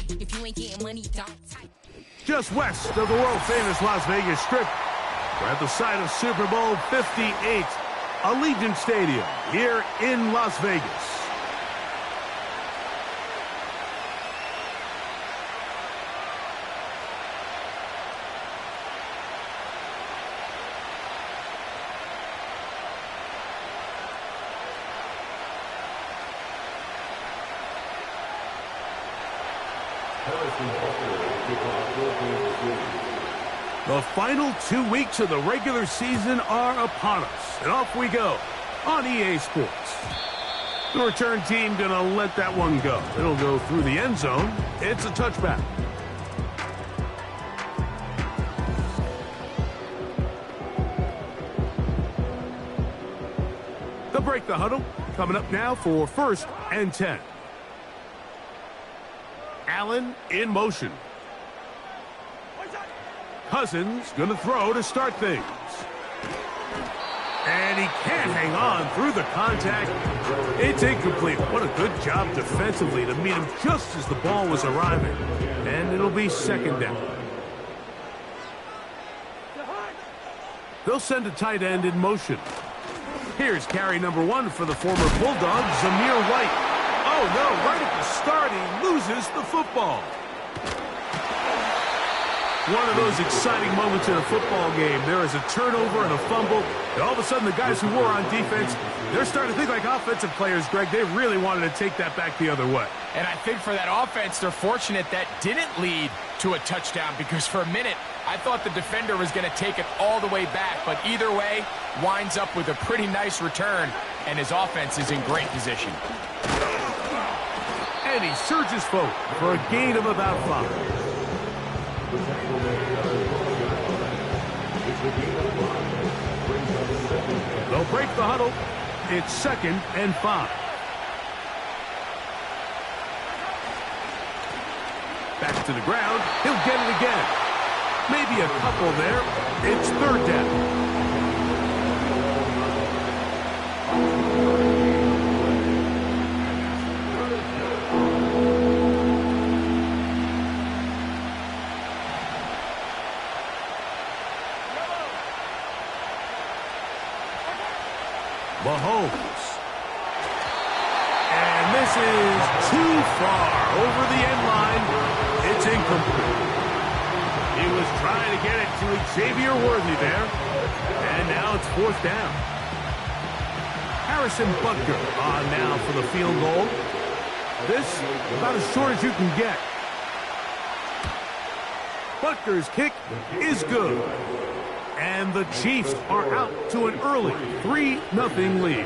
If you ain't getting money, don't type. Just west of the world-famous Las Vegas Strip, we're at the site of Super Bowl 58, Allegiant Stadium here in Las Vegas. The final 2 weeks of the regular season are upon us, and off we go on EA Sports. The return team gonna let that one go. It'll go through the end zone. It's a touchback. They'll break the huddle. Coming up now for 1st and 10. Allen in motion. Cousins going to throw to start things. And he can't hang on through the contact. It's incomplete. What a good job defensively to meet him just as the ball was arriving. And it'll be 2nd down. They'll send a tight end in motion. Here's carry number 1 for the former Bulldog, Zamir White. Oh, no, right at the start, he loses the football. One of those exciting moments in a football game. There is a turnover and a fumble, and all of a sudden the guys who were on defense, they're starting to think like offensive players, Greg. They really wanted to take that back the other way. And I think for that offense, they're fortunate that didn't lead to a touchdown, because for a minute, I thought the defender was going to take it all the way back, but either way, winds up with a pretty nice return, and his offense is in great position. And he surges forward for a gain of about 5. They'll break the huddle. It's 2nd and 5. Back to the ground. He'll get it again. Maybe a couple there. It's 3rd down. Mahomes. And this is too far over the end line. It's incomplete. He was trying to get it to Xavier Worthy there. And now it's 4th down. Harrison Butker on now for the field goal. This about as short as you can get. Butker's kick is good. And the Chiefs are out to an early 3-0 lead.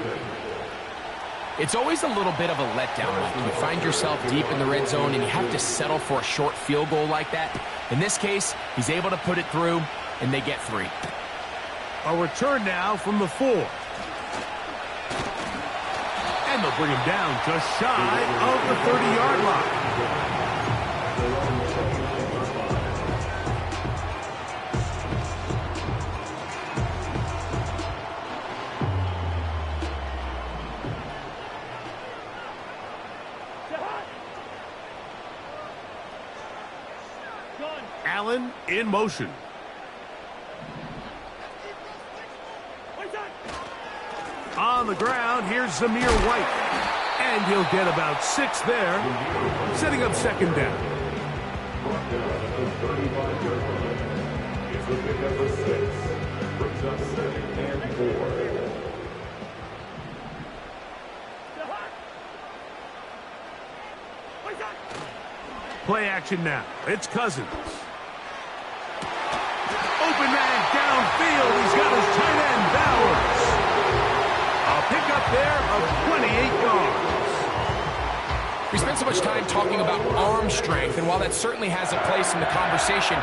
It's always a little bit of a letdown, Mike. You find yourself deep in the red zone and you have to settle for a short field goal like that. In this case, he's able to put it through, and they get 3. A return now from the 4. And they'll bring him down just shy of the 30-yard line. Allen in motion. On the ground, here's Zamir White. And he'll get about 6 there, setting up 2nd down. Play action now. It's Cousins. Open man downfield. He's got his tight end, Bowers. A pickup there of 28 yards. We spent so much time talking about arm strength, and while that certainly has a place in the conversation,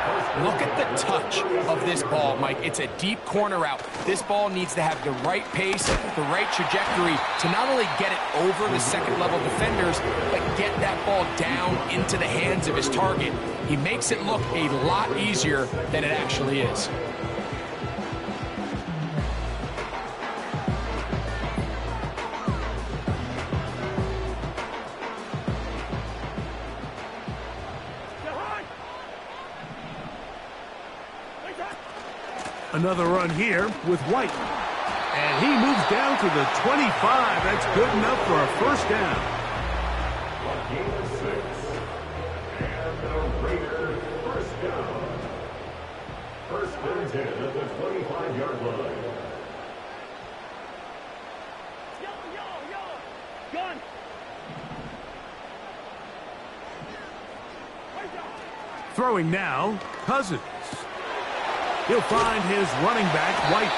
look at the touch of this ball, Mike. It's a deep corner route. This ball needs to have the right pace, the right trajectory to not only get it over the second-level defenders, but get that ball down into the hands of his target. He makes it look a lot easier than it actually is. Another run here with White. And he moves down to the 25. That's good enough for a first down. Gain of 6. And the Raiders first down. First and 10 at the 25-yard line. Gun! Throwing now, Cousins. He'll find his running back, White.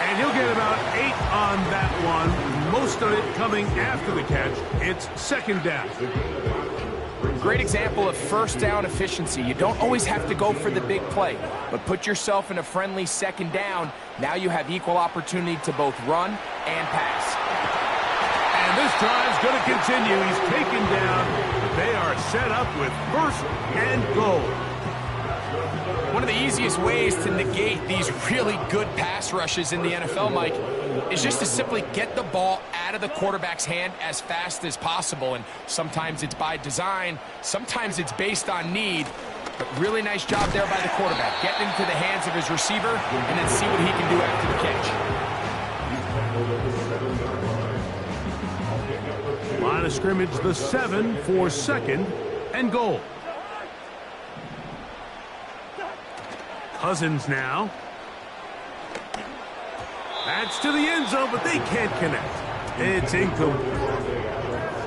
And he'll get about 8 on that one. Most of it coming after the catch. It's second down. Great example of first down efficiency. You don't always have to go for the big play, but put yourself in a friendly second down. Now you have equal opportunity to both run and pass. And this drive's going to continue. He's taken down. They are set up with first and goal. One of the easiest ways to negate these really good pass rushes in the NFL, Mike, is just to simply get the ball out of the quarterback's hand as fast as possible. And sometimes it's by design, sometimes it's based on need. But really nice job there by the quarterback. Getting into the hands of his receiver and then see what he can do after the catch. Line of scrimmage, the 7 for second and goal. Cousins now. That's to the end zone, but they can't connect. It's incomplete.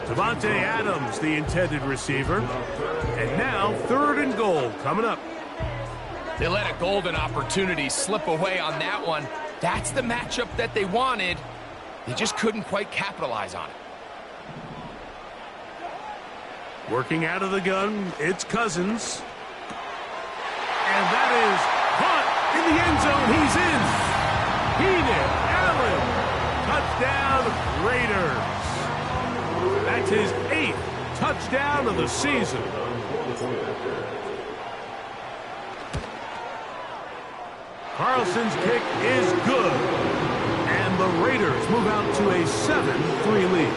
Devontae Adams, the intended receiver. And now third and goal coming up. They let a golden opportunity slip away on that one. That's the matchup that they wanted. They just couldn't quite capitalize on it. Working out of the gun, it's Cousins. And that is caught in the end zone. He's in. Keenan Allen. Touchdown, Raiders. That's his 8th touchdown of the season. Carlson's kick is good. And the Raiders move out to a 7-3 lead.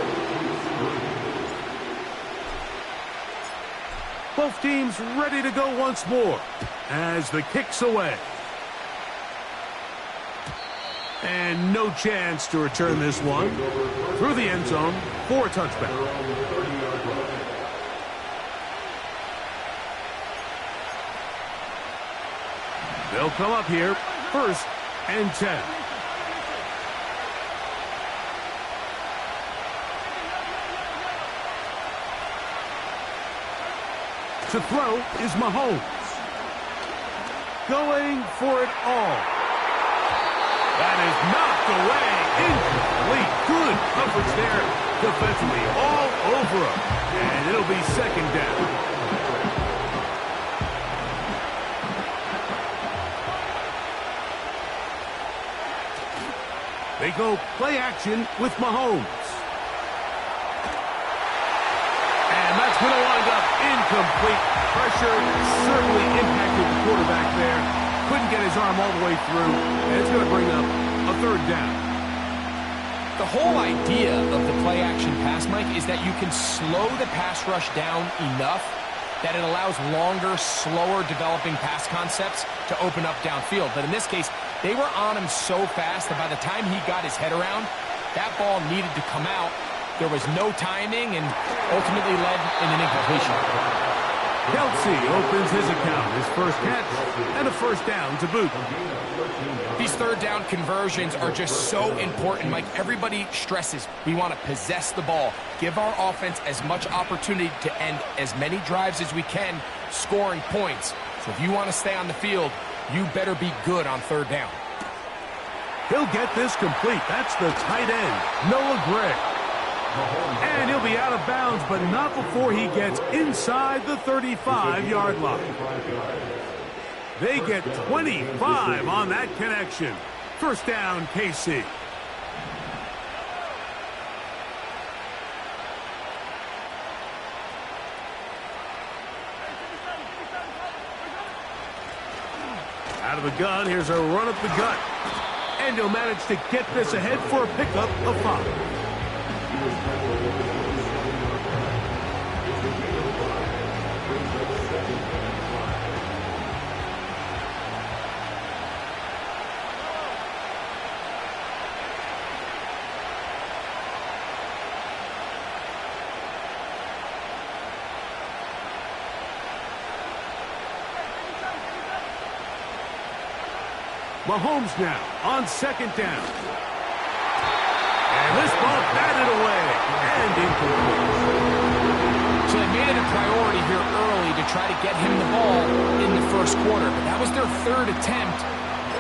Both teams ready to go once more as the kick's away. And no chance to return this one through the end zone for a touchback. They'll come up here, first and 10. To throw is Mahomes. Going for it all. That is knocked away. Incomplete. Good coverage there defensively. All over him. And it'll be second down. They go play action with Mahomes. And that's going to wind up incomplete. Pressure certainly impacted the quarterback there. Couldn't get his arm all the way through. And it's going to bring up a third down. The whole idea of the play-action pass, Mike, is that you can slow the pass rush down enough that it allows longer, slower developing pass concepts to open up downfield. But in this case, they were on him so fast that by the time he got his head around, that ball needed to come out. There was no timing and ultimately led in an incompletion. Kelsey opens his account, his first catch, and a first down to boot. These third down conversions are just so important, Mike. Everybody stresses we want to possess the ball, give our offense as much opportunity to end as many drives as we can, scoring points. So if you want to stay on the field, you better be good on third down. He'll get this complete. That's the tight end, Noah Gray. And he'll be out of bounds, but not before he gets inside the 35-yard line. They get 25 on that connection. First down, KC. Out of the gun, here's a run up the gut. And he'll manage to get this ahead for a pickup of 5. Mahomes now on second down. And this ball batted away and incomplete. So they made it a priority here early to try to get him the ball in the first quarter. But that was their third attempt.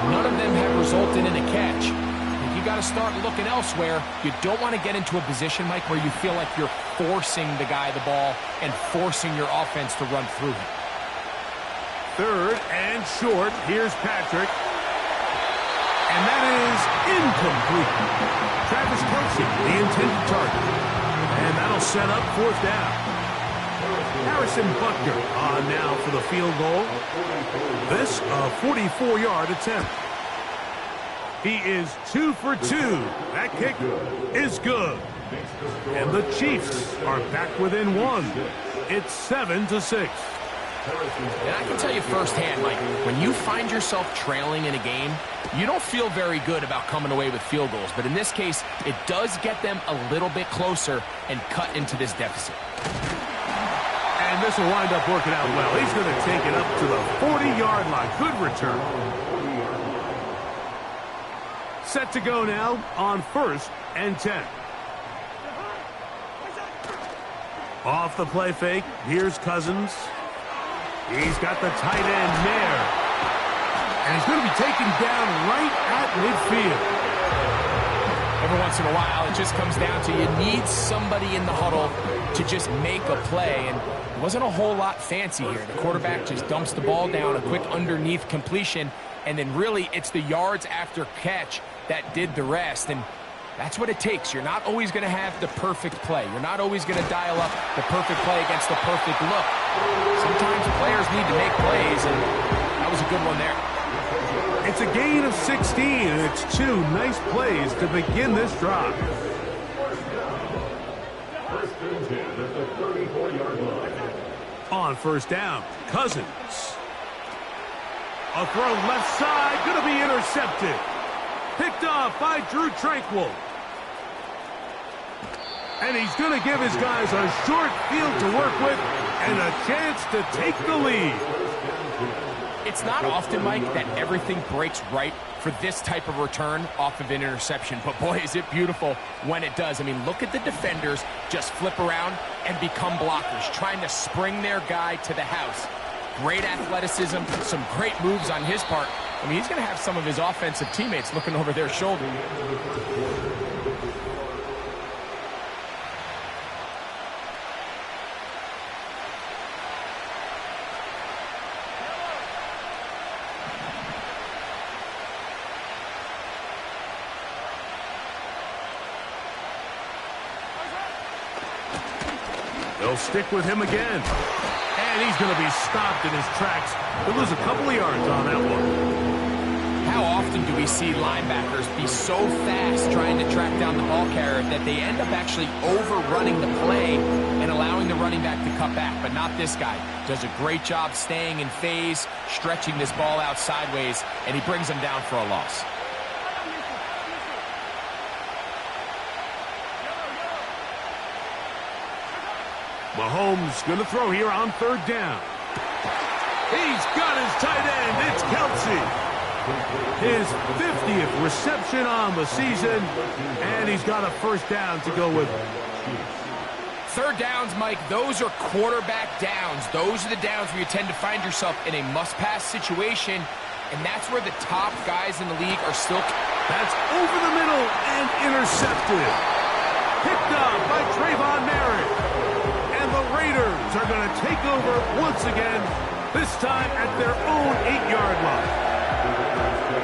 None of them have resulted in a catch. You got to start looking elsewhere. You don't want to get into a position, Mike, where you feel like you're forcing the guy the ball and forcing your offense to run through him. Third and short. Here's Patrick. And that is incomplete. Travis Kelce, the intended target. And that'll set up fourth down. Harrison Butker on now for the field goal. This a 44-yard attempt. He is 2 for 2. That kick is good. And the Chiefs are back within one. It's 7-6. And I can tell you firsthand, Mike, when you find yourself trailing in a game, you don't feel very good about coming away with field goals. But in this case, it does get them a little bit closer and cut into this deficit. And this will wind up working out well. He's going to take it up to the 40-yard line. Good return. Set to go now on 1st and 10. Off the play fake. Here's Cousins. He's got the tight end there. And he's going to be taken down right at midfield. Every once in a while, it just comes down to you need somebody in the huddle to just make a play. And it wasn't a whole lot fancy here. The quarterback just dumps the ball down, a quick underneath completion, and then really it's the yards after catch that did the rest. And that's what it takes. You're not always going to have the perfect play. You're not always going to dial up the perfect play against the perfect look. Sometimes players need to make plays, and that was a good one there. It's a gain of 16, and it's 2 nice plays to begin this drive. First and 10 at the 34-yard line. On 1st down, Cousins. A throw left side, going to be intercepted. Picked off by Drew Tranquill. And he's going to give his guys a short field to work with and a chance to take the lead. It's not often, Mike, that everything breaks right for this type of return off of an interception. But boy, is it beautiful when it does. I mean, look at the defenders just flip around and become blockers, trying to spring their guy to the house. Great athleticism, some great moves on his part. I mean, he's going to have some of his offensive teammates looking over their shoulder. They'll stick with him again. And he's going to be stopped in his tracks. He'll lose a couple of yards on that one. How often do we see linebackers be so fast trying to track down the ball carrier that they end up actually overrunning the play and allowing the running back to cut back? But not this guy. Does a great job staying in phase, stretching this ball out sideways, and he brings him down for a loss. Mahomes going to throw here on 3rd down. He's got his tight end. It's Kelce. His 50th reception on the season, and he's got a 1st down to go with it. 3rd downs, Mike, those are quarterback downs. Those are the downs where you tend to find yourself in a must-pass situation, and that's where the top guys in the league are still. That's over the middle and intercepted. Picked up by Trayvon Merritt. And the Raiders are going to take over once again, this time at their own 8-yard line.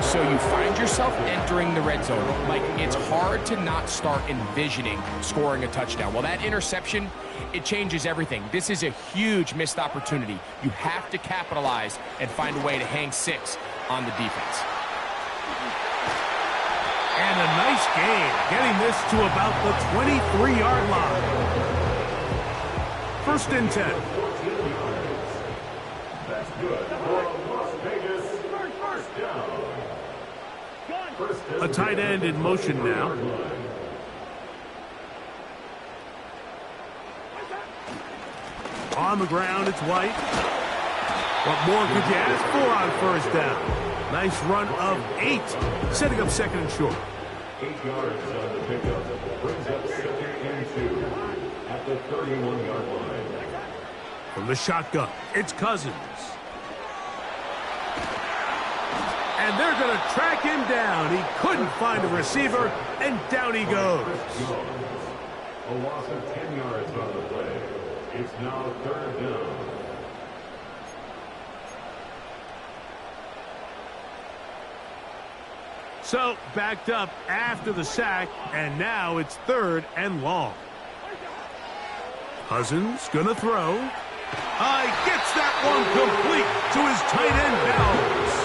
So you find yourself entering the red zone. Like, it's hard to not start envisioning scoring a touchdown. Well, that interception, it changes everything. This is a huge missed opportunity. You have to capitalize and find a way to hang 6 on the defense. And a nice gain, getting this to about the 23-yard line. 1st and 10. That's good. Las Vegas, first down. A tight end in motion now. On the ground, it's White. What more could you ask for on first down? Nice run of 8, setting up second and short. 8 yards on the pickup. Brings up second and 2 at the 31-yard line. From the shotgun, it's Cousins. And they're going to track him down. He couldn't find a receiver, and down he goes. A loss of 10 yards on the play. It's now third down. So, backed up after the sack, and now it's third and long. Cousins gonna throw. Gets that one complete to his tight end Bells.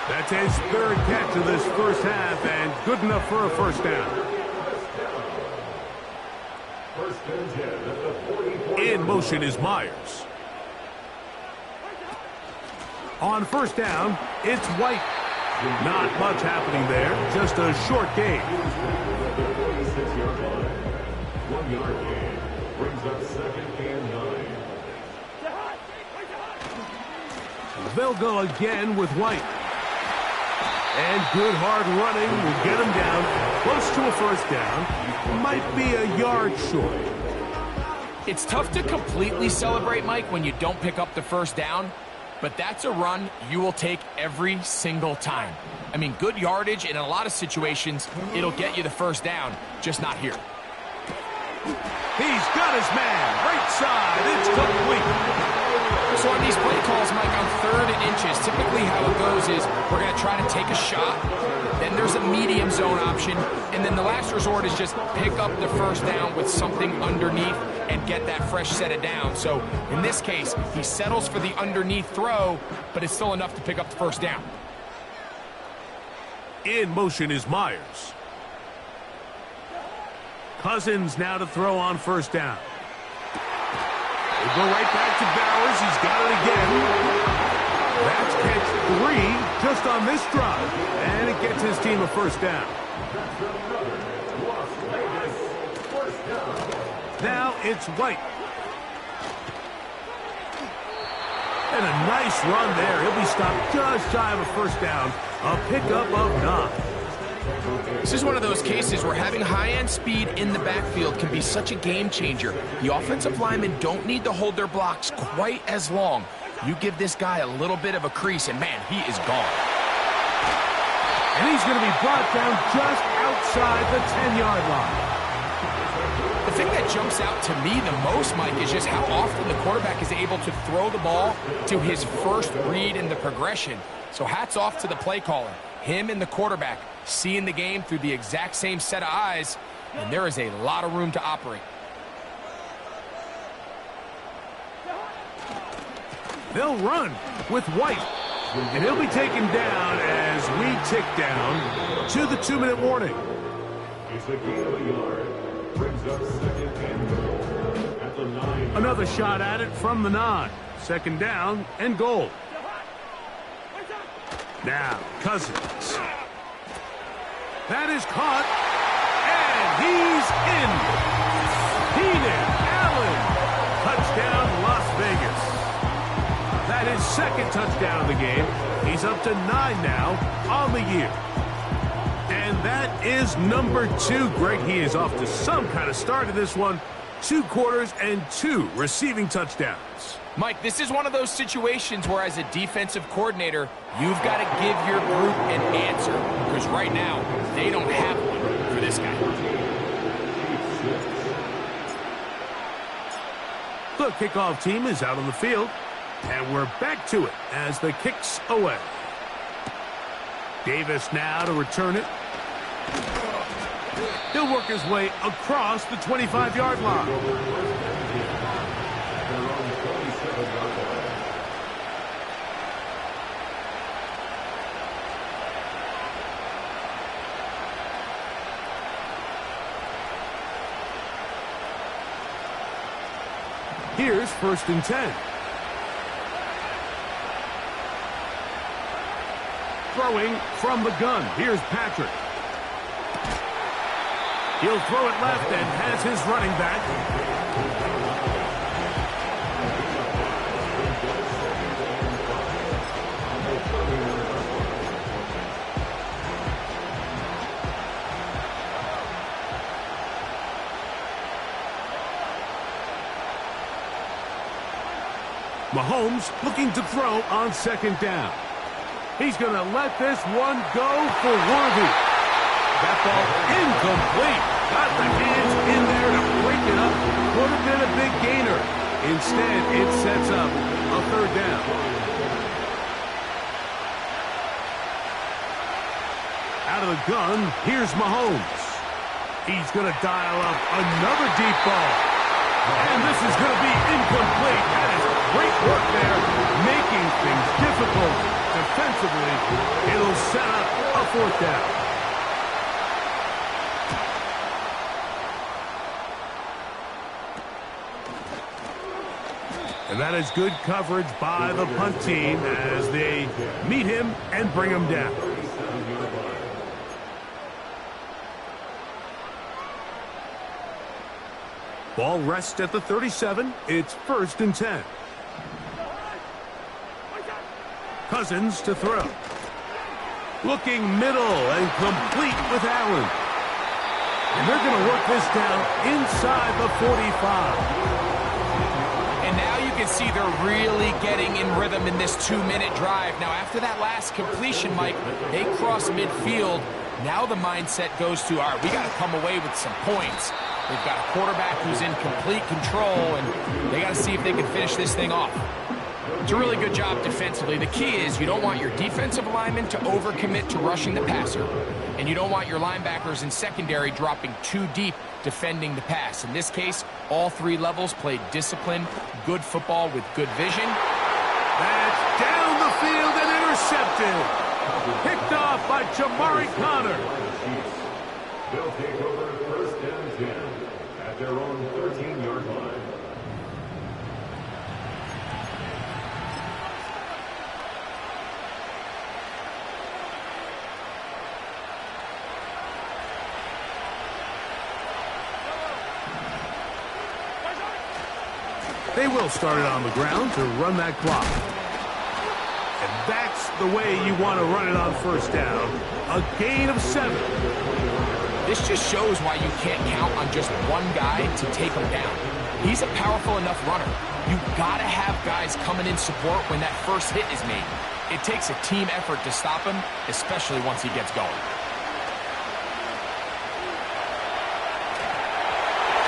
That's his third catch of this first half, and good enough for a first down. First and 10 at the 40. In motion is Myers. On first down, it's White. Not much happening there, just a short gain. The 46-yard line. 1 yard gain. Brings up second and 9. They'll go again with White. And good hard running will get him down. Close to a first down. Might be a yard short. It's tough to completely celebrate, Mike, when you don't pick up the first down. But that's a run you will take every single time. I mean, good yardage, and in a lot of situations, it'll get you the first down, just not here. He's got his man. Right side. It's complete. So on these play calls, Mike, on 3rd and inches, typically how it goes is we're going to try to take a shot. Then there's a medium zone option. And then the last resort is just pick up the first down with something underneath and get that fresh set of down. So in this case, he settles for the underneath throw, but it's still enough to pick up the first down. In motion is Myers. Cousins now to throw on first down. They go right back to Bowers. He's got it again. That's catch 3 just on this drive. And it gets his team a first down. Now it's White. And a nice run there. He'll be stopped just shy of a first down. A pickup of 9. This is one of those cases where having high-end speed in the backfield can be such a game changer. The offensive linemen don't need to hold their blocks quite as long. You give this guy a little bit of a crease, and man, he is gone. And he's going to be brought down just outside the 10-yard line. The thing that jumps out to me the most, Mike, is just how often the quarterback is able to throw the ball to his first read in the progression. So hats off to the play caller. Him and the quarterback seeing the game through the exact same set of eyes, and there is a lot of room to operate. They'll run with White. And he'll be taken down as we tick down to the 2-minute warning. It's a gain of a yard. Brings up second and goal at the 9. Another shot at it from the 9. Second down and goal. Now, Cousins. That is caught. And he's in. Keenan Allen. Touchdown, Las Vegas. That is second touchdown of the game. He's up to 9 now on the year. And that is number 2. Greg, he is off to some kind of start in this one. 2 quarters and 2 receiving touchdowns. Mike, this is one of those situations where as a defensive coordinator, you've got to give your group an answer. Because right now, they don't have one for this guy. The kickoff team is out on the field. And we're back to it as the kick's away. Davis now to return it. He'll work his way across the 25-yard line. Here's first and 10. Throwing from the gun. Here's Patrick. He'll throw it left and has his running back. Mahomes looking to throw on second down. He's going to let this one go for Worthy. That ball incomplete. Got the hands in there to break it up. Would have been a big gainer. Instead, it sets up a third down. Out of the gun, here's Mahomes. He's going to dial up another deep ball. And this is going to be incomplete. That is great work there, making things difficult defensively. It'll set up a fourth down. And that is good coverage by the punt team as they meet him and bring him down. Ball rests at the 37. It's 1st and 10. Cousins to throw. Looking middle and complete with Allen. And they're going to work this down inside the 45. And now you can see they're really getting in rhythm in this 2-minute drive. Now, after that last completion, Mike, they cross midfield. Now the mindset goes to, all right, we got to come away with some points. They've got a quarterback who's in complete control, and they got to see if they can finish this thing off. It's a really good job defensively. The key is you don't want your defensive linemen to overcommit to rushing the passer, and you don't want your linebackers in secondary dropping too deep defending the pass. In this case, all three levels played disciplined, good football with good vision. That's down the field and intercepted. Picked off by Jamari Connor. They'll take over 1st and 10 at their own 13-yard line. They will start it on the ground to run that clock. And that's the way you want to run it on 1st down. A gain of 7. This just shows why you can't count on just one guy to take him down. He's a powerful enough runner. You've got to have guys coming in support when that first hit is made. It takes a team effort to stop him, especially once he gets going.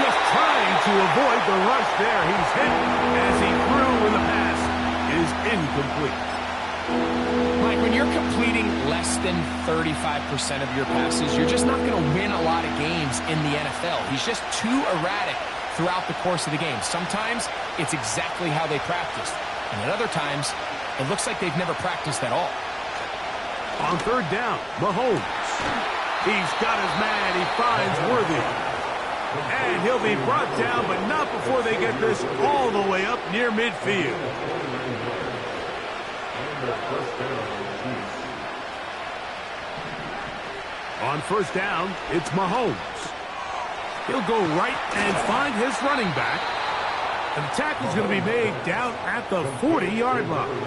Just trying to avoid the rush there. He's hit as he threw when the pass is incomplete. Mike, when you're completing less than 35% of your passes, you're just not going to win a lot of games in the NFL. He's just too erratic throughout the course of the game. Sometimes it's exactly how they practiced, and at other times it looks like they've never practiced at all. On 3rd down, Mahomes. He's got his man. He finds Worthy. And he'll be brought down, but not before they get this all the way up near midfield. On 1st down, it's Mahomes. He'll go right and find his running back. And the tackle's going to be made down at the 40-yard line.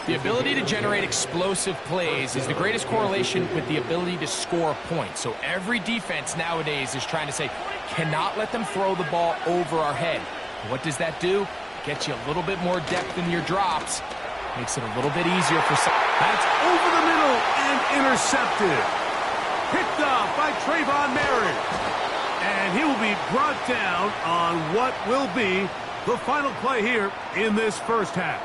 The ability to generate explosive plays is the greatest correlation with the ability to score points. So every defense nowadays is trying to say, cannot let them throw the ball over our head. What does that do? Gets you a little bit more depth in your drops. Makes it a little bit easier for some. That's over the middle and intercepted. Picked off by Trayvon Merritt. And he will be brought down on what will be the final play here in this first half.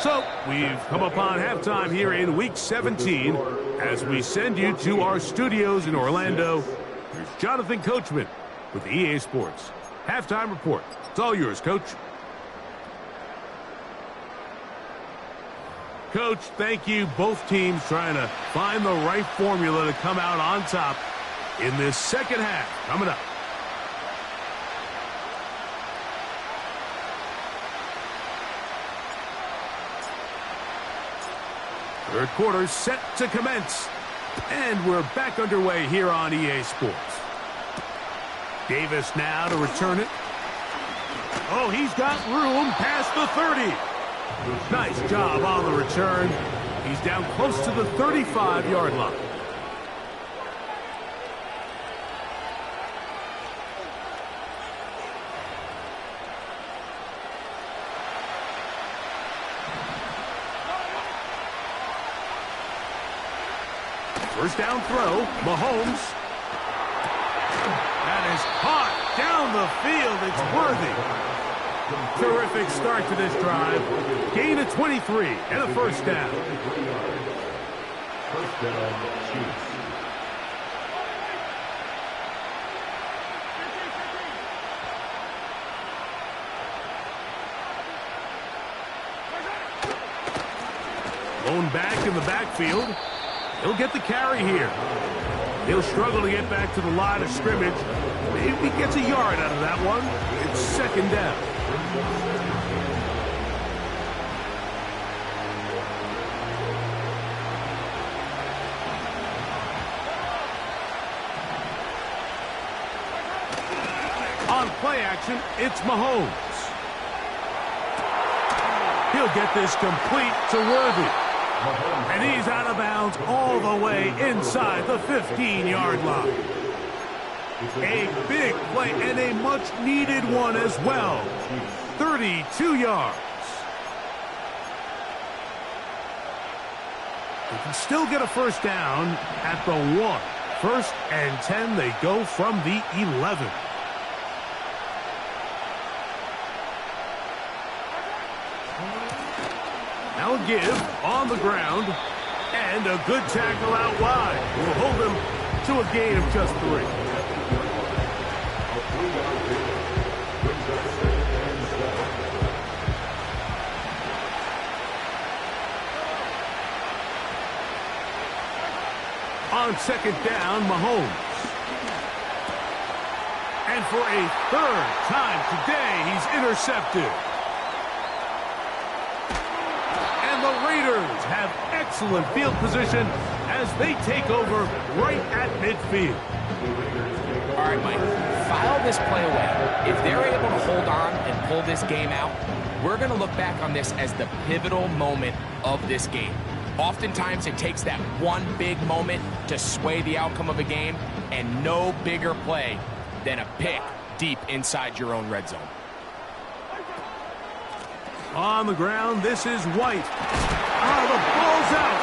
So, we've come upon halftime here in Week 17 as we send you to our studios in Orlando. Here's Jonathan Coachman with EA Sports. Halftime report. It's all yours, Coach. Coach, thank you. Both teams trying to find the right formula to come out on top in this second half. Coming up. Third quarter set to commence. And we're back underway here on EA Sports. Davis now to return it. Oh, he's got room past the 30. Nice job on the return. He's down close to the 35-yard line. First down throw, Mahomes. That is hot down the field. It's worthy. Terrific start to this drive. Gain of 23 and a first down. First down, Chiefs. Lone back in the backfield. He'll get the carry here. He'll struggle to get back to the line of scrimmage. Maybe he gets a yard out of that one. It's second down. On play action, it's Mahomes. He'll get this complete to Worthy. And he's out of bounds all the way inside the 15-yard line. A big play and a much-needed one as well. 32 yards. They can still get a first down at the 1. First and 10, they go from the 11. Now a give on the ground, and a good tackle out wide. Will hold him to a gain of just 3. On second down, Mahomes. And for a third time today, he's intercepted. The Raiders have excellent field position as they take over right at midfield. All right, Mike, file this play away. If they're able to hold on and pull this game out, we're going to look back on this as the pivotal moment of this game. Oftentimes, it takes that one big moment to sway the outcome of a game, and no bigger play than a pick deep inside your own red zone. On the ground, this is White. The ball's out,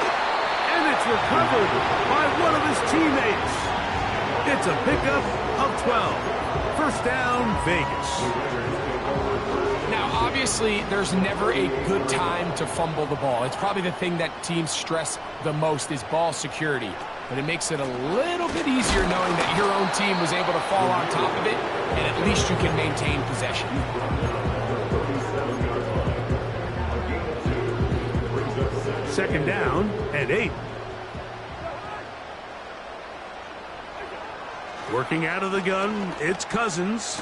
and it's recovered by one of his teammates. It's a pickup of 12. First down, Vegas. Now, obviously, there's never a good time to fumble the ball. It's probably the thing that teams stress the most is ball security. But it makes it a little bit easier knowing that your own team was able to fall on top of it, and at least you can maintain possession. Second down and 8. Working out of the gun, it's Cousins.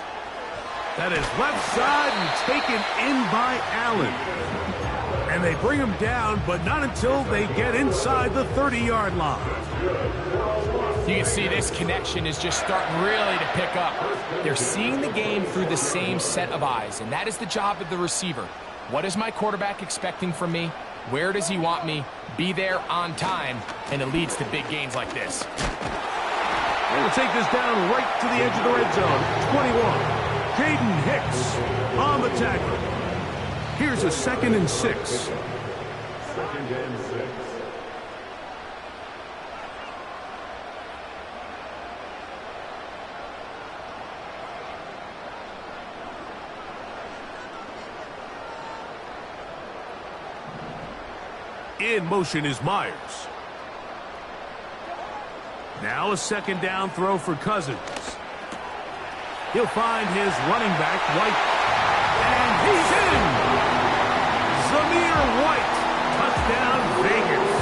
That is left side and taken in by Allen. And they bring him down, but not until they get inside the 30-yard line. You can see this connection is just starting really to pick up. They're seeing the game through the same set of eyes, and that is the job of the receiver. What is my quarterback expecting from me? Where does he want me? Be there on time, and it leads to big gains like this. They will take this down right to the edge of the red zone. 21. Jaden Hicks on the tackle. Here's a 2nd and 6. 2nd and 6. In motion is Myers. Now a second down throw for Cousins. He'll find his running back, White. And he's in! Zamir White. Touchdown, Vegas.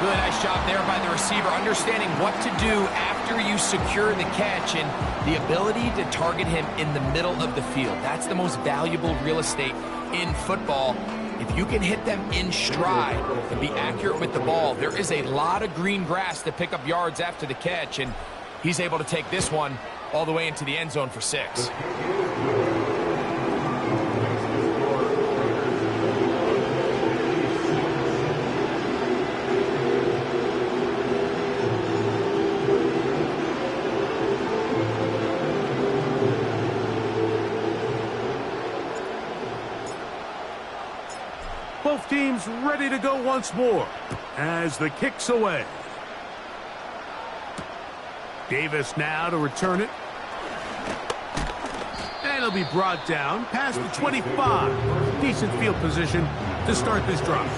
Really nice job there by the receiver, understanding what to do after you secure the catch and the ability to target him in the middle of the field. That's the most valuable real estate in football. If you can hit them in stride and be accurate with the ball, there is a lot of green grass to pick up yards after the catch, and he's able to take this one all the way into the end zone for 6. Both teams ready to go once more as the kick's away. Davis now to return it. And he'll be brought down past the 25. Decent field position to start this drive.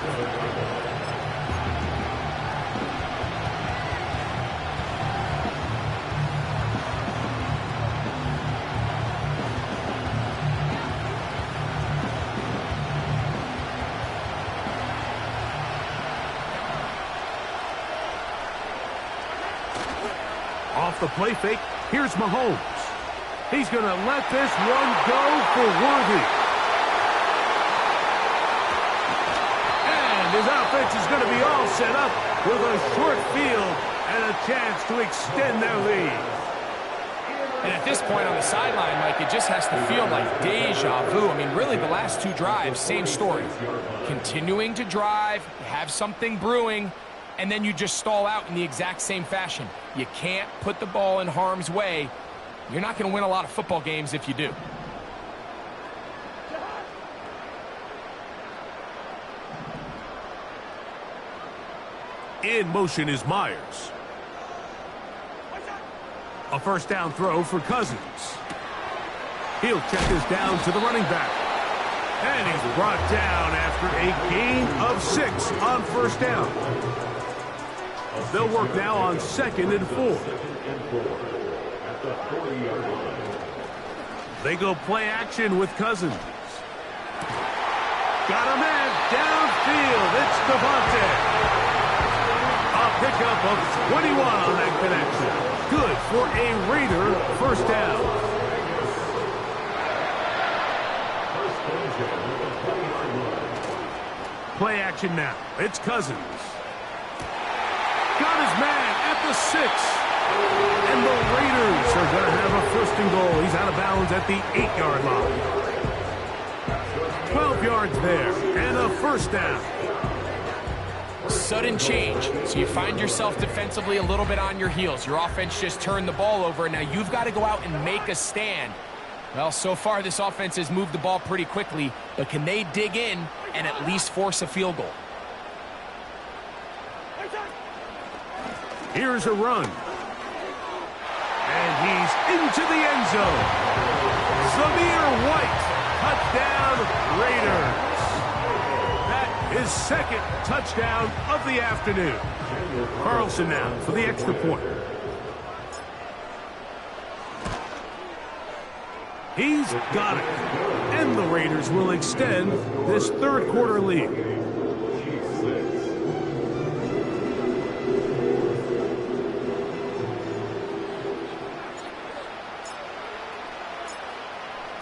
Off the play fake, here's Mahomes. He's going to let this one go for Worthy. And his offense is going to be all set up with a short field and a chance to extend their lead. And at this point on the sideline, Mike, it just has to feel like deja vu. I mean, really, the last two drives, same story. Continuing to drive, have something brewing, and then you just stall out in the exact same fashion. You can't put the ball in harm's way. You're not going to win a lot of football games if you do. In motion is Myers. A first down throw for Cousins. He'll check this down to the running back. And he's brought down after a gain of 6 on first down. They'll work now on 2nd and 4. They go play action with Cousins. Got a man downfield. It's Devontae. A pickup of 21 on that connection. Good for a Raider first down. Play action now. It's Cousins. Got his man at the 6. And the Raiders are going to have a first and goal. He's out of bounds at the 8-yard line. 12 yards there and a first down. Sudden change. So you find yourself defensively a little bit on your heels. Your offense just turned the ball over, and now you've got to go out and make a stand. Well, so far this offense has moved the ball pretty quickly, but can they dig in and at least force a field goal? Here's a run. And he's into the end zone. Zamir White, touchdown Raiders. That is 2nd touchdown of the afternoon. Carlson now for the extra point. He's got it. And the Raiders will extend this third quarter lead.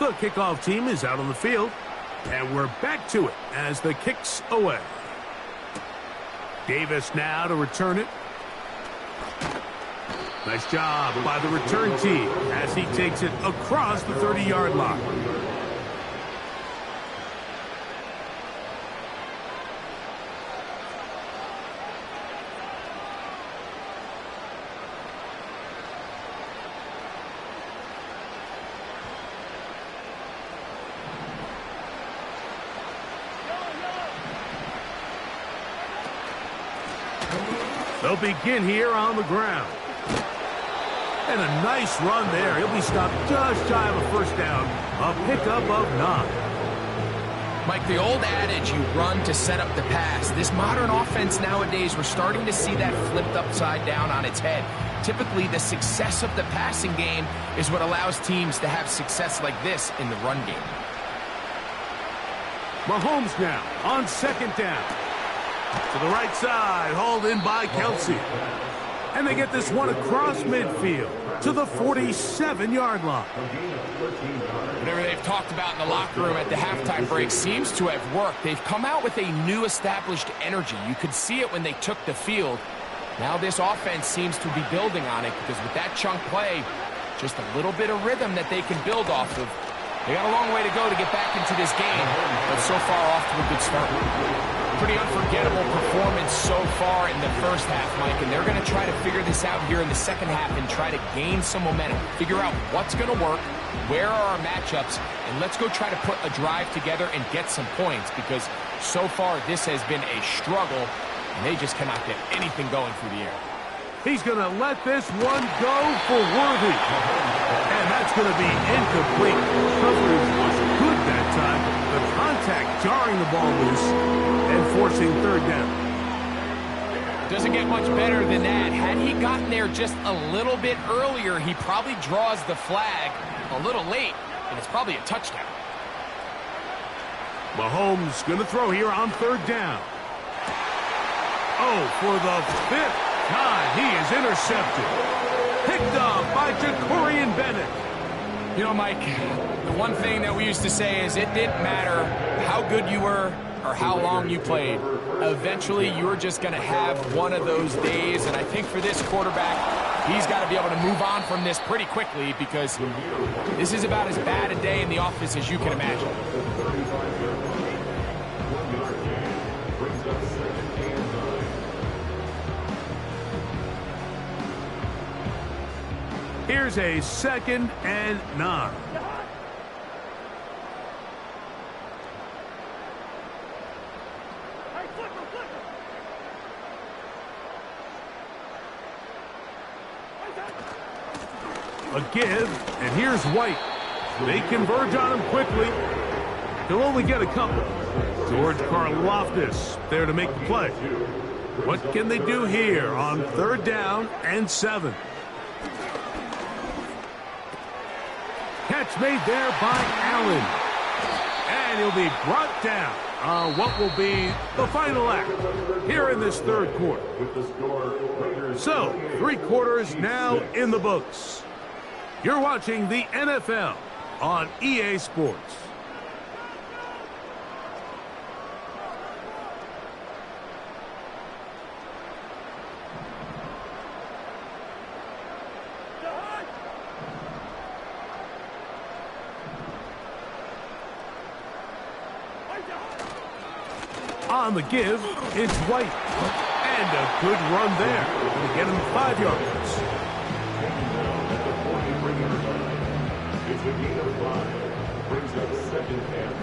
The kickoff team is out on the field, and we're back to it as the kick's away. Davis now to return it. Nice job by the return team as he takes it across the 30-yard line. They'll begin here on the ground. And a nice run there. He'll be stopped just shy of a first down. A pickup of 9. Mike, the old adage, you run to set up the pass. This modern offense nowadays, we're starting to see that flipped upside down on its head. Typically, the success of the passing game is what allows teams to have success like this in the run game. Mahomes now on 2nd down. To the right side, hauled in by Kelsey. And they get this one across midfield to the 47-yard line. Whatever they've talked about in the locker room at the halftime break seems to have worked. They've come out with a new established energy. You could see it when they took the field. Now this offense seems to be building on it because with that chunk play, just a little bit of rhythm that they can build off of. They got a long way to go to get back into this game, but so far off to a good start. Pretty unforgettable performance so far in the first half, Mike, and they're going to try to figure this out here in the second half and try to gain some momentum. Figure out what's going to work, where are our matchups, and let's go try to put a drive together and get some points because so far this has been a struggle, and they just cannot get anything going through the air. He's going to let this one go for Worthy. And that's going to be incomplete. Coverage was good that time. The contact jarring the ball loose and forcing third down. Doesn't get much better than that. Had he gotten there just a little bit earlier, he probably draws the flag a little late, and it's probably a touchdown. Mahomes going to throw here on third down. Oh, for the fifth time, he is intercepted. Picked up by Jacorian Bennett. You know, Mike, the one thing that we used to say is it didn't matter how good you were or how long you played. Eventually, you're just going to have one of those days, and I think for this quarterback, he's got to be able to move on from this pretty quickly because this is about as bad a day in the office as you can imagine. Here's a 2nd and 9. A give, and here's White. They converge on him quickly. He'll only get a couple. George Karlaftis there to make the play. What can they do here on third down and 7? Catch made there by Allen. And he'll be brought down on what will be the final act here in this third quarter. So, 3 quarters now in the books. You're watching the NFL on EA Sports. On the give, it's White. And a good run there to get him 5 yards. It's a gain of 5. Brings up 2nd and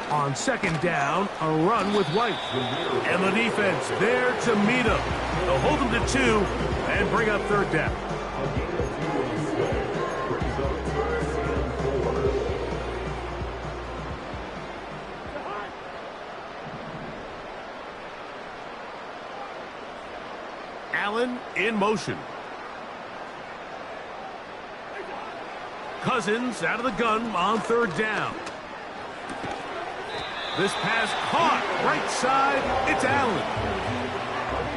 5. On 2nd down, a run with White. And the defense there to meet him. They'll hold him to 2 and bring up third down. A gain of 2 instead. Brings up 3rd and 4. Allen in motion. Cousins out of the gun on third down. This pass caught right side. It's Allen.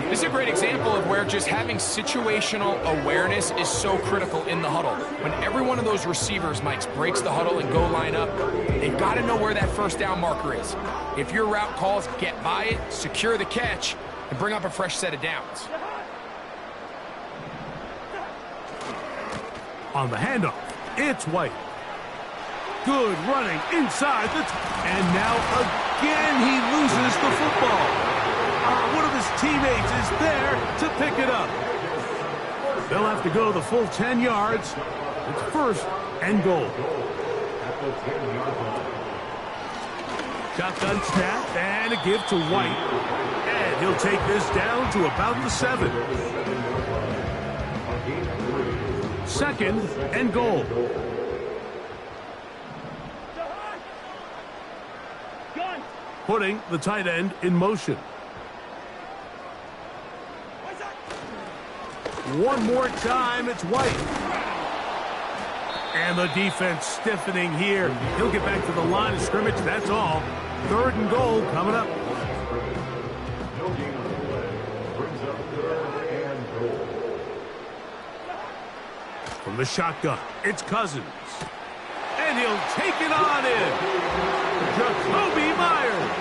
This is a great example of where just having situational awareness is so critical in the huddle. When every one of those receivers, Mike, breaks the huddle and go line up, they've got to know where that first down marker is. If your route calls, get by it, secure the catch, and bring up a fresh set of downs. On the handoff, it's White. Good running inside the and now again he loses the football. One of his teammates is there to pick it up. They'll have to go the full 10 yards. It's 1st and goal. Shotgun snap and a give to White. And he'll take this down to about the 7. 2nd and goal. Putting the tight end in motion. One more time, it's White. And the defense stiffening here. He'll get back to the line of scrimmage, that's all. 3rd and goal coming up. From the shotgun, it's Cousins. And he'll take it on in. Jacoby Myers.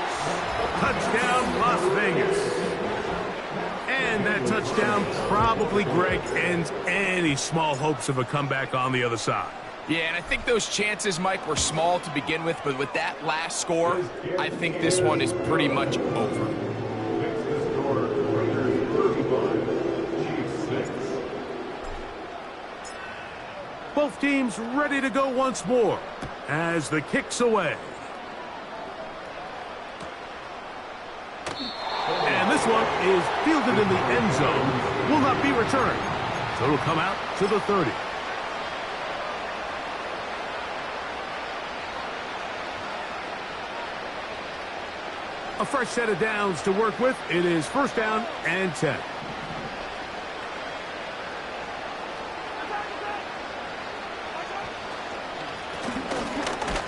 Touchdown, Las Vegas. And that touchdown probably, Greg, ends any small hopes of a comeback on the other side. Yeah, and I think those chances, Mike, were small to begin with, but with that last score, I think this one is pretty much over. Both teams ready to go once more. as the kick's away. And this one is fielded in the end zone. Will not be returned. So it'll come out to the 30. A fresh set of downs to work with. It is first down and 10.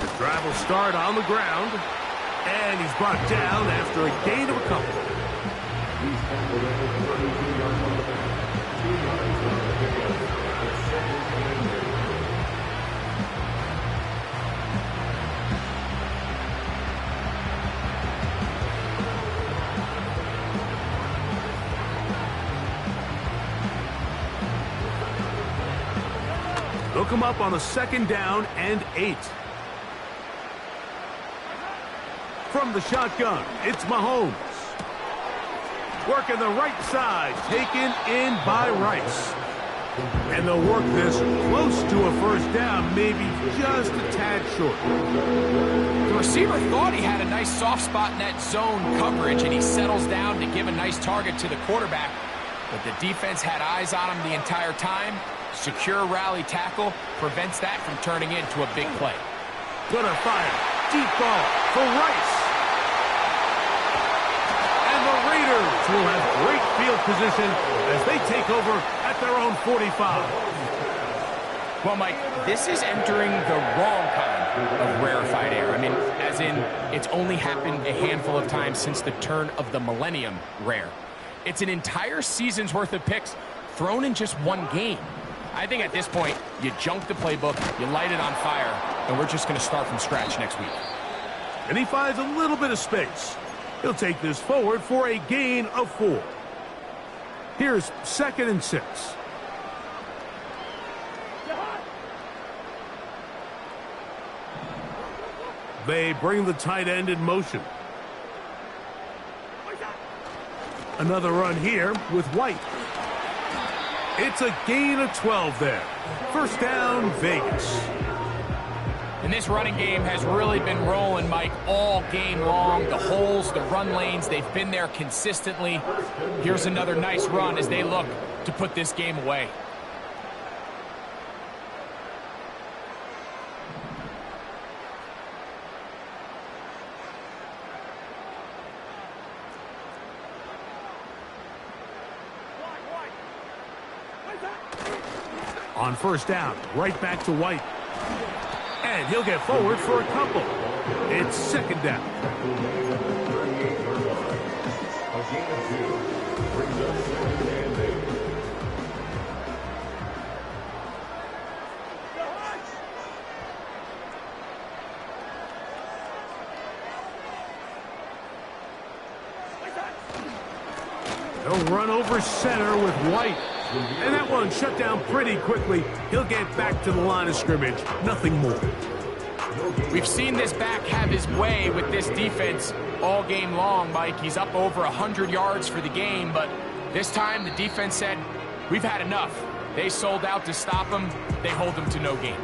The drive will start on the ground. And he's brought down after a gain of a couple. They'll come up on a second down and 8. From the shotgun, it's Mahomes. Working the right side, taken in by Rice. And they'll work this close to a first down, maybe just a tad short. The receiver thought he had a nice soft spot in that zone coverage, and he settles down to give a nice target to the quarterback. But the defense had eyes on him the entire time. Secure rally tackle prevents that from turning into a big play. Gonna fire. Deep ball for Rice. And the Raiders will have great field position as they take over at their own 45. Well, Mike, this is entering the wrong kind of rarefied air. I mean, as in, it's only happened a handful of times since the turn of the millennium rare. It's an entire season's worth of picks thrown in just one game. I think at this point, you junk the playbook, you light it on fire, and we're just going to start from scratch next week. And he finds a little bit of space. He'll take this forward for a gain of 4. Here's 2nd and 6. They bring the tight end in motion. Another run here with White. It's a gain of 12 there. First down, Vegas. And this running game has really been rolling, Mike, all game long. The holes, the run lanes, they've been there consistently. Here's another nice run as they look to put this game away. On first down, right back to White. And he'll get forward for a couple. It's 2nd down. They'll run over center with White. And that one shut down pretty quickly. He'll get back to the line of scrimmage. Nothing more. We've seen this back have his way with this defense all game long, Mike. He's up over 100 yards for the game, but this time the defense said, we've had enough. They sold out to stop him. They hold him to no gain.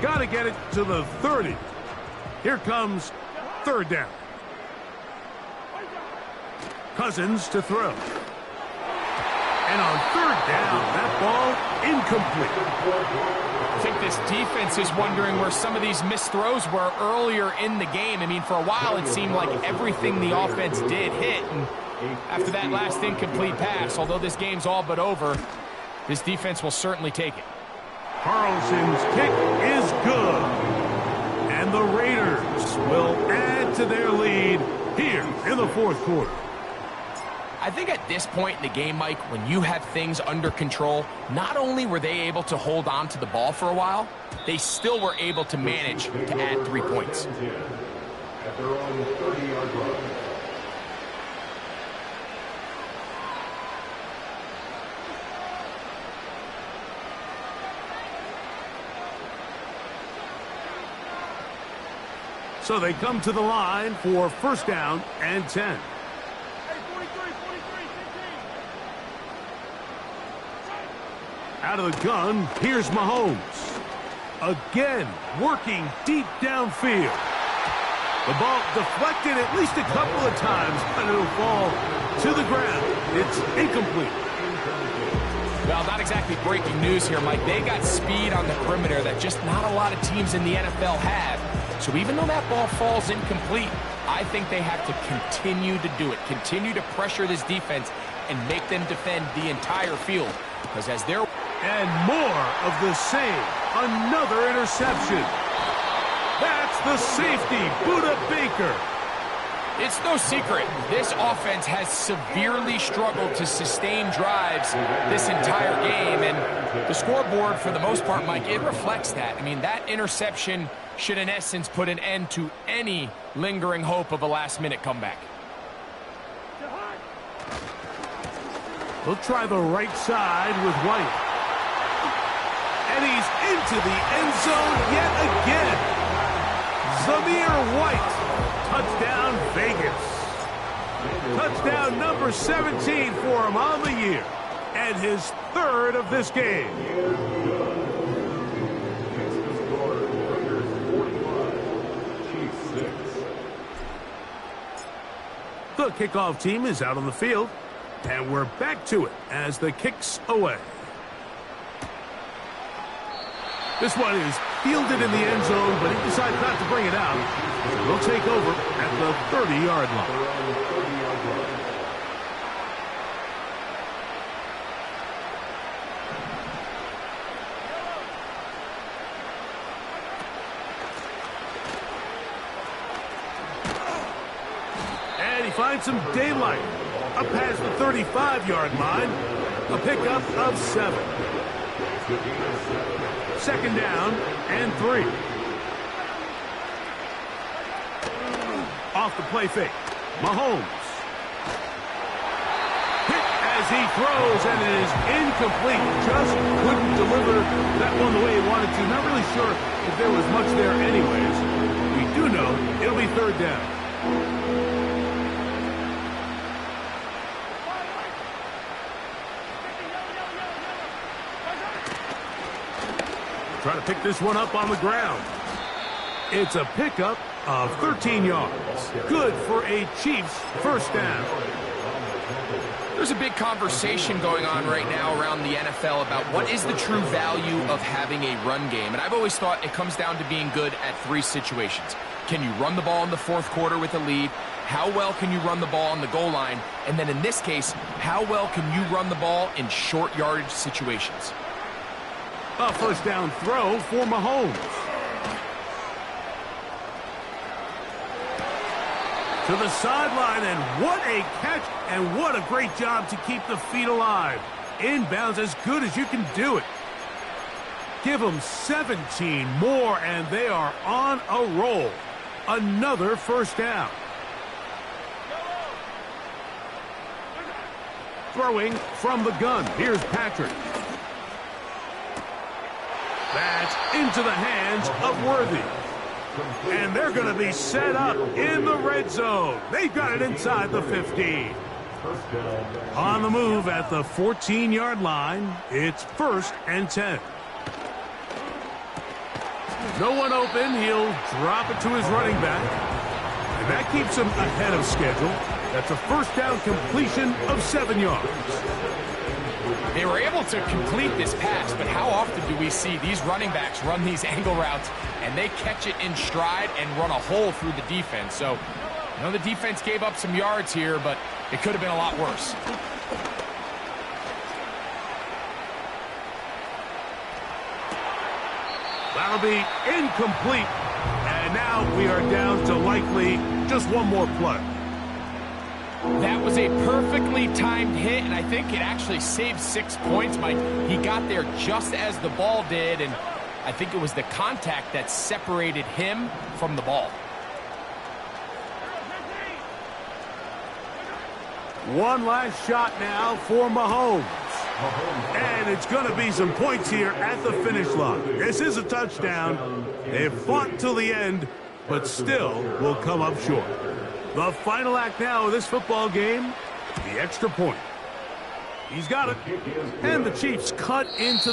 Got to get it to the 30. Here comes 3rd down. Cousins to throw. And on 3rd down, that ball incomplete. I think this defense is wondering where some of these missed throws were earlier in the game. I mean, for a while it seemed like everything the offense did hit. And after that last incomplete pass, although this game's all but over, this defense will certainly take it. Carlson's kick is good. And the Raiders will add to their lead here in the 4th quarter. I think at this point in the game, Mike, when you have things under control, not only were they able to hold on to the ball for a while, they still were able to manage to add 3 points. At their own 30-yard line. So they come to the line for first down and 10. Out of the gun, here's Mahomes. Again, working deep downfield. The ball deflected at least a couple of times, and it'll fall to the ground. It's incomplete. Well, not exactly breaking news here, Mike. They got speed on the perimeter that just not a lot of teams in the NFL have. So even though that ball falls incomplete, I think they have to continue to do it, continue to pressure this defense and make them defend the entire field. Because as they're... And more of the same. Another interception. That's the safety, Budda Baker. It's no secret, this offense has severely struggled to sustain drives this entire game, and the scoreboard, for the most part, Mike, it reflects that. I mean, that interception should, in essence, put an end to any lingering hope of a last-minute comeback. We'll try the right side with White. And he's into the end zone yet again. Zamir White. Touchdown, Vegas. Touchdown number 17 for him on the year. And his third of this game. The kickoff team is out on the field. And we're back to it as the kick's away. This one is fielded in the end zone, but he decides not to bring it out. So we'll take over at the 30-yard line. And he finds some daylight. Up past the 35-yard line. A pickup of 7. Second down and 3. Off the play fake. Mahomes. Hit as he throws, and it is incomplete. Just couldn't deliver that one the way he wanted to. Not really sure if there was much there anyways. We do know it'll be third down. Trying to pick this one up on the ground. It's a pickup of 13 yards. Good for a Chiefs first down. There's a big conversation going on right now around the NFL about what is the true value of having a run game. And I've always thought it comes down to being good at 3 situations. Can you run the ball in the fourth quarter with a lead? How well can you run the ball on the goal line? And then in this case, how well can you run the ball in short yardage situations? A first down throw for Mahomes. To the sideline, and what a catch, and what a great job to keep the feet alive. Inbounds as good as you can do it. Give them 17 more, and they are on a roll. Another first down. Throwing from the gun. Here's Patrick. That's into the hands of Worthy. And they're going to be set up in the red zone. They've got it inside the 15. On the move at the 14-yard line, it's 1st and 10. No one open. He'll drop it to his running back. And that keeps him ahead of schedule. That's a first down completion of 7 yards. They were able to complete this pass, but how often do we see these running backs run these angle routes and they catch it in stride and run a hole through the defense? So, I know the defense gave up some yards here, but it could have been a lot worse. That'll be incomplete. And now we are down to likely just one more play. That was a perfectly timed hit, and I think it actually saved 6 points, Mike. He got there just as the ball did, and I think it was the contact that separated him from the ball. One last shot now for Mahomes. And it's going to be some points here at the finish line. This is a touchdown. They've fought till the end, but still will come up short. The final act now of this football game, the extra point. He's got it. And the Chiefs cut into